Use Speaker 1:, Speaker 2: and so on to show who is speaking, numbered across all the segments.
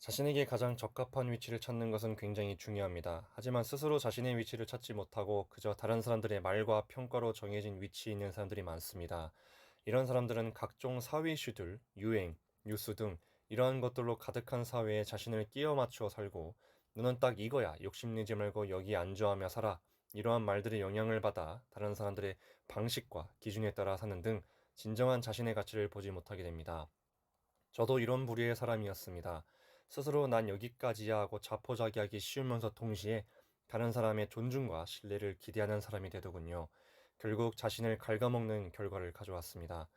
Speaker 1: 자신에게 가장 적합한 위치를 찾는 것은 굉장히 중요합니다. 하지만 스스로 자신의 위치를 찾지 못하고 그저 다른 사람들의 말과 평가로 정해진 위치에 있는 사람들이 많습니다. 이런 사람들은 각종 사회 이슈들, 유행, 뉴스 등 이러한 것들로 가득한 사회에 자신을 끼워 맞추어 살고 너는 딱 이거야. 욕심내지 말고 여기 안주하며 살아. 이러한 말들의 영향을 받아 다른 사람들의 방식과 기준에 따라 사는 등 진정한 자신의 가치를 보지 못하게 됩니다. 저도 이런 부류의 사람이었습니다. 스스로 난 여기까지야 하고 자포자기하기 쉬우면서 동시에 다른 사람의 존중과 신뢰를 기대하는 사람이 되더군요. 결국 자신을 갉아먹는 결과를 가져왔습니다.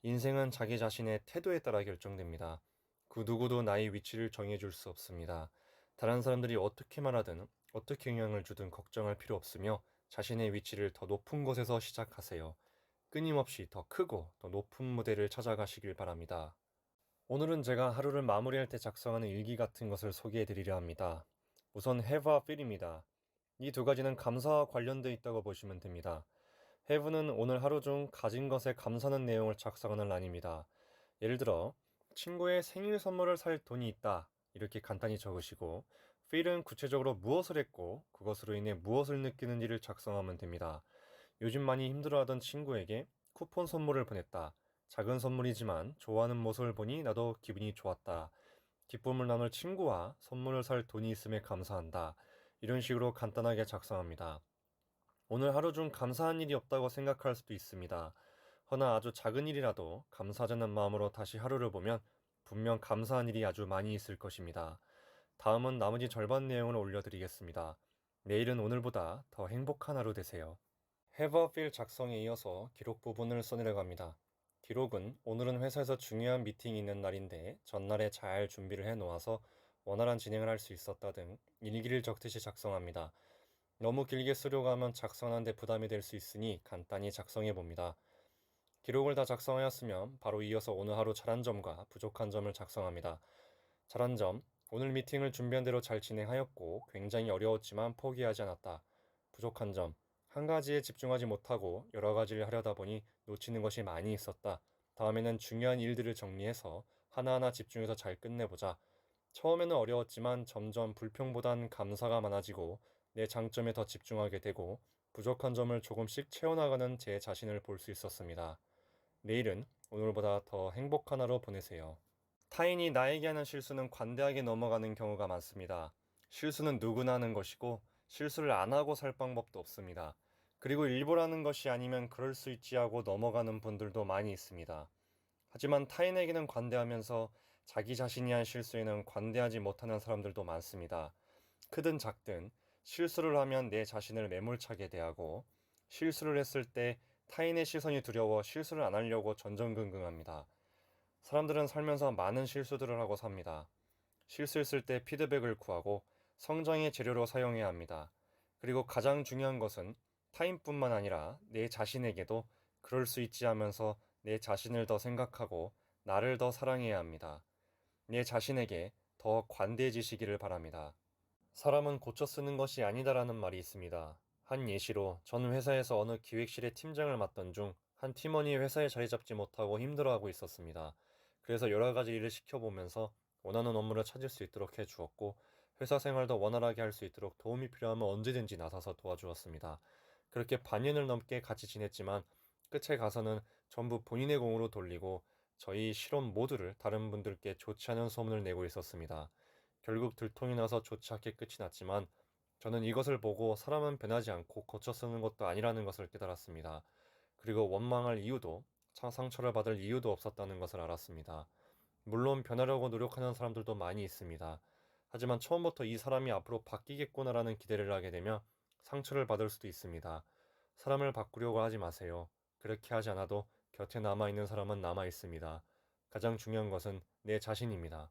Speaker 1: 인생은 자기 자신의 태도에 따라 결정됩니다. 그 누구도 나의 위치를 정해줄 수 없습니다. 다른 사람들이 어떻게 말하든 어떻게 영향을 주든 걱정할 필요 없으며 자신의 위치를 더 높은 곳에서 시작하세요. 끊임없이 더 크고 더 높은 무대를 찾아가시길 바랍니다. 오늘은 제가 하루를 마무리할 때 작성하는 일기 같은 것을 소개해 드리려 합니다. 우선 have와 feel입니다. 이 두 가지는 감사와 관련되어 있다고 보시면 됩니다. have는 오늘 하루 중 가진 것에 감사하는 내용을 작성하는 란입니다. 예를 들어 친구의 생일 선물을 살 돈이 있다 이렇게 간단히 적으시고 feel은 구체적으로 무엇을 했고 그것으로 인해 무엇을 느끼는지를 작성하면 됩니다. 요즘 많이 힘들어하던 친구에게 쿠폰 선물을 보냈다. 작은 선물이지만 좋아하는 모습을 보니 나도 기분이 좋았다. 기쁨을 나눌 친구와 선물을 살 돈이 있음에 감사한다. 이런 식으로 간단하게 작성합니다. 오늘 하루 중 감사한 일이 없다고 생각할 수도 있습니다. 허나 아주 작은 일이라도 감사하자는 마음으로 다시 하루를 보면 분명 감사한 일이 아주 많이 있을 것입니다. 다음은 나머지 절반 내용을 올려드리겠습니다. 내일은 오늘보다 더 행복한 하루 되세요. Have a feel 작성에 이어서 기록 부분을 써내려갑니다. 기록은 오늘은 회사에서 중요한 미팅이 있는 날인데 전날에 잘 준비를 해 놓아서 원활한 진행을 할 수 있었다 등 일기를 적듯이 작성합니다. 너무 길게 쓰려고 하면 작성하는데 부담이 될 수 있으니 간단히 작성해 봅니다. 기록을 다 작성하였으면 바로 이어서 오늘 하루 잘한 점과 부족한 점을 작성합니다. 잘한 점, 오늘 미팅을 준비한 대로 잘 진행하였고 굉장히 어려웠지만 포기하지 않았다. 부족한 점, 한 가지에 집중하지 못하고 여러 가지를 하려다 보니 놓치는 것이 많이 있었다. 다음에는 중요한 일들을 정리해서 하나하나 집중해서 잘 끝내보자. 처음에는 어려웠지만 점점 불평보단 감사가 많아지고 내 장점에 더 집중하게 되고 부족한 점을 조금씩 채워나가는 제 자신을 볼 수 있었습니다. 내일은 오늘보다 더 행복한 하루 보내세요. 타인이 나에게 하는 실수는 관대하게 넘어가는 경우가 많습니다. 실수는 누구나 하는 것이고 실수를 안 하고 살 방법도 없습니다. 그리고 일부러 하는 것이 아니면 그럴 수 있지 하고 넘어가는 분들도 많이 있습니다. 하지만 타인에게는 관대하면서 자기 자신이 한 실수에는 관대하지 못하는 사람들도 많습니다. 크든 작든 실수를 하면 내 자신을 매몰차게 대하고 실수를 했을 때 타인의 시선이 두려워 실수를 안 하려고 전전긍긍합니다. 사람들은 살면서 많은 실수들을 하고 삽니다. 실수했을 때 피드백을 구하고 성장의 재료로 사용해야 합니다. 그리고 가장 중요한 것은 타인뿐만 아니라 내 자신에게도 그럴 수 있지 하면서 내 자신을 더 생각하고 나를 더 사랑해야 합니다. 내 자신에게 더 관대해지시기를 바랍니다. 사람은 고쳐 쓰는 것이 아니다라는 말이 있습니다. 한 예시로 전 회사에서 어느 기획실의 팀장을 맡던 중 한 팀원이 회사에 자리 잡지 못하고 힘들어하고 있었습니다. 그래서 여러 가지 일을 시켜보면서 원하는 업무를 찾을 수 있도록 해주었고 회사 생활도 원활하게 할 수 있도록 도움이 필요하면 언제든지 나서서 도와주었습니다. 그렇게 반년을 넘게 같이 지냈지만 끝에 가서는 전부 본인의 공으로 돌리고 저희 실험 모두를 다른 분들께 좋지 않은 소문을 내고 있었습니다. 결국 들통이 나서 좋지 않게 끝이 났지만 저는 이것을 보고 사람은 변하지 않고 고쳐 쓰는 것도 아니라는 것을 깨달았습니다. 그리고 원망할 이유도 상처를 받을 이유도 없었다는 것을 알았습니다. 물론 변하려고 노력하는 사람들도 많이 있습니다. 하지만 처음부터 이 사람이 앞으로 바뀌겠구나라는 기대를 하게 되면 상처를 받을 수도 있습니다. 사람을 바꾸려고 하지 마세요. 그렇게 하지 않아도 곁에 남아있는 사람은 남아있습니다. 가장 중요한 것은 내 자신입니다.